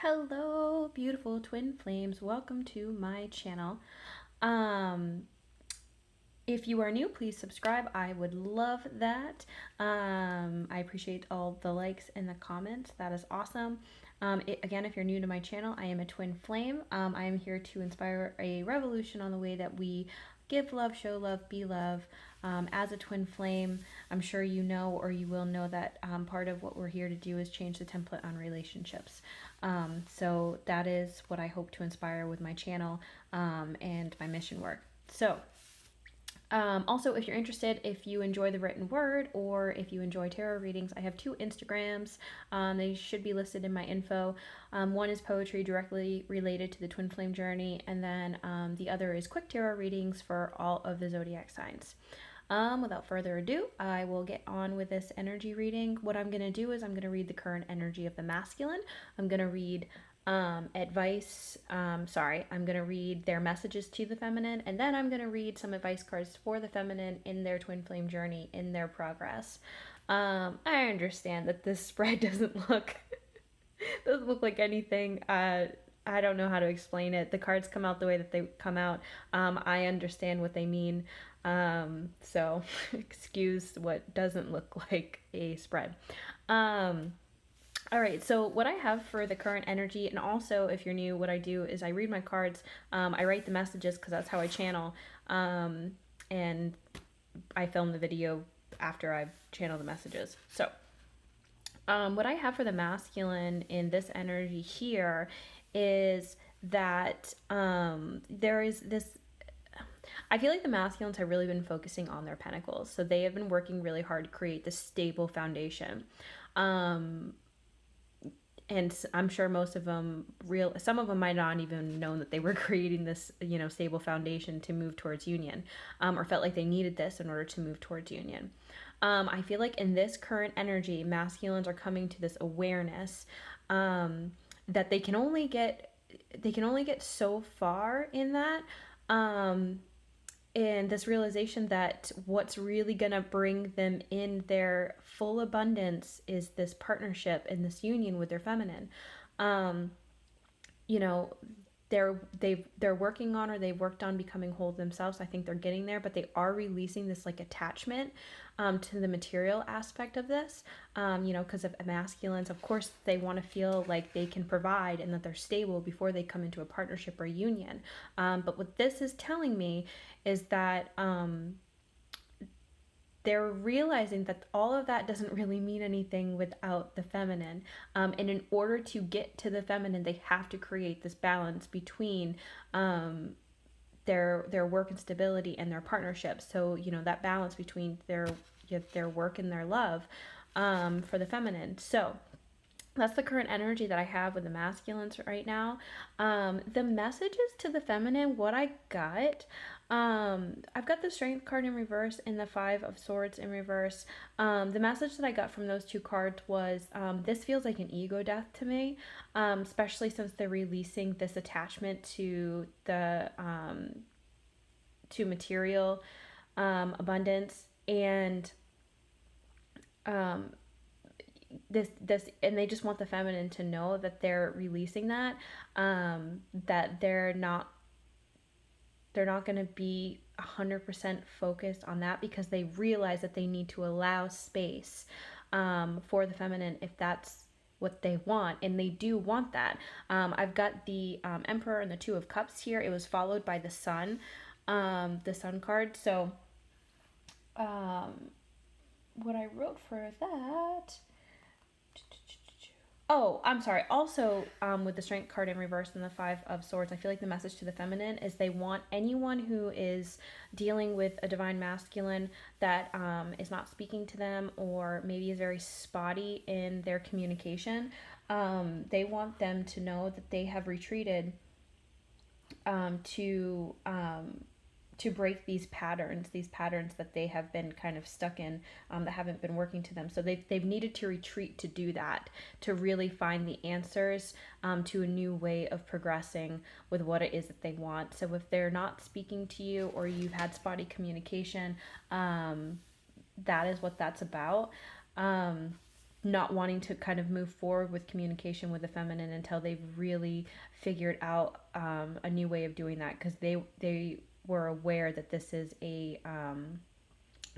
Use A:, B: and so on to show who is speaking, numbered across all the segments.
A: Hello, beautiful twin flames. Welcome to my channel. Um, if you are new, please subscribe. I would love that. I appreciate all the likes and the comments. That is awesome. Again, if you're new to my channel, I am a twin flame. I am here to inspire a revolution on the way that we give love, show love, be love. As a twin flame, I'm sure you know or you will know that part of what we're here to do is change the template on relationships. So that is what I hope to inspire with my channel and my mission work. So also, if you're interested, if you enjoy the written word or if you enjoy tarot readings, I have two Instagrams. They should be listed in my info. One is poetry directly related to the twin flame journey, and then the other is quick tarot readings for all of the zodiac signs. Without further ado, I will get on with this energy reading. What I'm going to do is I'm going to read the current energy of the masculine. I'm going to read advice. I'm going to read their messages to the feminine, and then I'm going to read some advice cards for the feminine in their twin flame journey, in their progress. I understand that this spread doesn't look like anything. I don't know how to explain it. The cards come out the way that they come out. I understand what they mean. So excuse what doesn't look like a spread. All right, so what I have for the current energy, and also if you're new, what I do is I read my cards. I write the messages because that's how I channel. And I film the video after I've channeled the messages. So what I have for the masculine in this energy here is that there is this. I feel like the masculines have really been focusing on their pentacles. So they have been working really hard to create this stable foundation. And I'm sure most of them some of them might not even known that they were creating this, stable foundation to move towards union, or felt like they needed this in order to move towards union. I feel like in this current energy, masculines are coming to this awareness that they can only get so far in that. And this realization that what's really going to bring them in their full abundance is this partnership and this union with their feminine. They're working on, or they've worked on becoming whole themselves. I think they're getting there, but they are releasing this like attachment to the material aspect of this, because of masculines, of course, they want to feel like they can provide and that they're stable before they come into a partnership or union. But what this is telling me is that they're realizing that all of that doesn't really mean anything without the feminine. And in order to get to the feminine, they have to create this balance between their work and stability and their partnerships. So, that balance between their work and their love for the feminine. So that's the current energy that I have with the masculines right now. The messages to the feminine, what I got, I've got the Strength card in reverse and the Five of Swords in reverse. The message that I got from those two cards was, this feels like an ego death to me, especially since they're releasing this attachment to the to material abundance, and this and they just want the feminine to know that they're releasing that, that they're not going to be 100% focused on that, because they realize that they need to allow space for the feminine if that's what they want, and they do want that. I've got the Emperor and the Two of Cups here. It was followed by the Sun card. So what I wrote for that... Oh, I'm sorry. Also, with the Strength card in reverse and the Five of Swords, I feel like the message to the feminine is they want anyone who is dealing with a divine masculine that is not speaking to them, or maybe is very spotty in their communication. They want them to know that they have retreated to break these patterns that they have been kind of stuck in, that haven't been working to them. So they've needed to retreat to do that, to really find the answers to a new way of progressing with what it is that they want. So if they're not speaking to you, or you've had spotty communication, that is what that's about. not wanting to kind of move forward with communication with the feminine until they've really figured out a new way of doing that, because they were aware that this is a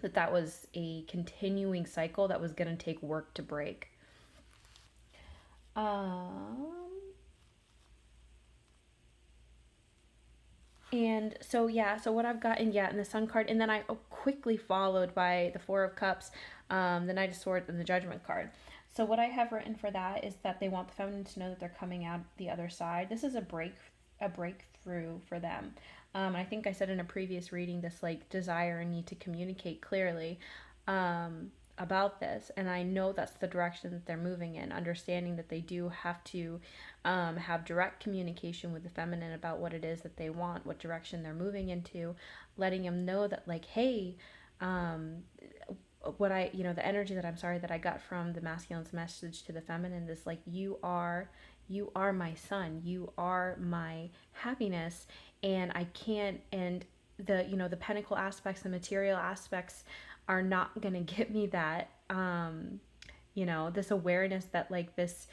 A: that was a continuing cycle that was going to take work to break. And so yeah, so what I've gotten, yeah, in the Sun card, and then I quickly followed by the Four of Cups, the Knight of Swords, and the Judgment card. So what I have written for that is that they want the feminine to know that they're coming out the other side. This is a breakthrough for them. I think I said in a previous reading this like desire and need to communicate clearly. About this, and I know that's the direction that they're moving in, understanding that they do have to have direct communication with the feminine about what it is that they want, what direction they're moving into, letting them know that like, hey, what I, the energy that I got from the masculine's message to the feminine is like, you are my sun, you are my happiness, and I can't, and the pentacle aspects, the material aspects are not going to get me that, this awareness that like this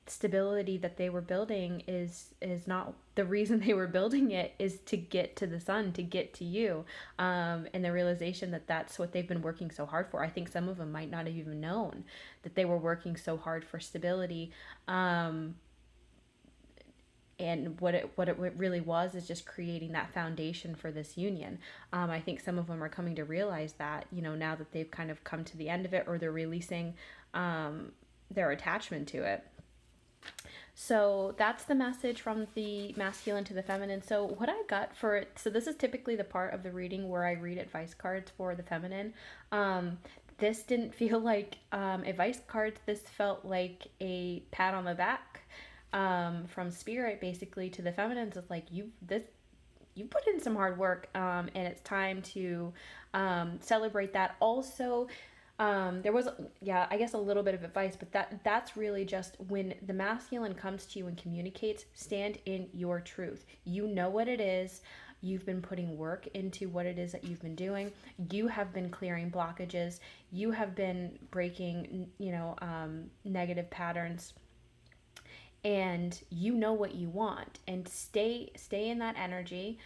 A: stability that they were building is not the reason they were building it, is to get to the sun, to get to you, and the realization that that's what they've been working so hard for. I think some of them might not have even known that they were working so hard for stability, and what it really was is just creating that foundation for this union. I think some of them are coming to realize that, now that they've kind of come to the end of it, or they're releasing their attachment to it. So that's the message from the masculine to the feminine. So what I got for it, so this is typically the part of the reading where I read advice cards for the feminine. This didn't feel like advice cards. This felt like a pat on the back from spirit, basically, to the feminines. It's like, you put in some hard work, and it's time to celebrate that. Also, there was, I guess, a little bit of advice, but that's really just when the masculine comes to you and communicates, stand in your truth. You know what it is. You've been putting work into what it is that you've been doing. You have been clearing blockages. You have been breaking, negative patterns. And you know what you want, and stay in that energy.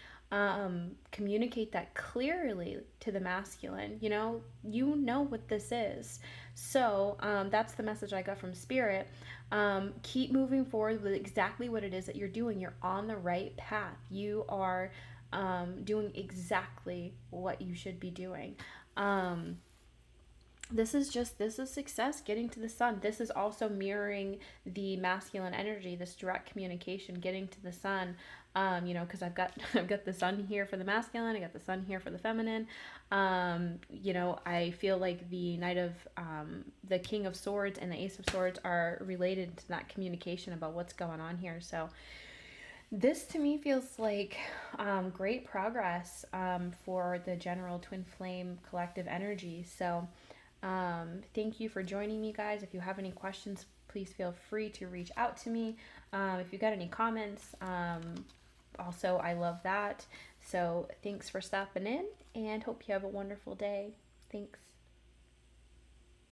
A: Communicate that clearly to the masculine. You know what this is. So that's the message I got from spirit. Keep moving forward with exactly what it is that you're doing. You're on the right path. You are doing exactly what you should be doing. This is success, getting to the sun. This is also mirroring the masculine energy, this direct communication, getting to the sun. Because I've got the sun here for the masculine, I got the sun here for the feminine. I feel like the the King of Swords and the Ace of Swords are related to that communication about what's going on here. So this to me feels like great progress for the general twin flame collective energy. So thank you for joining me, guys. If you have any questions, please feel free to reach out to me. If you got any comments, also, I love that. So thanks for stopping in, and hope you have a wonderful day. Thanks.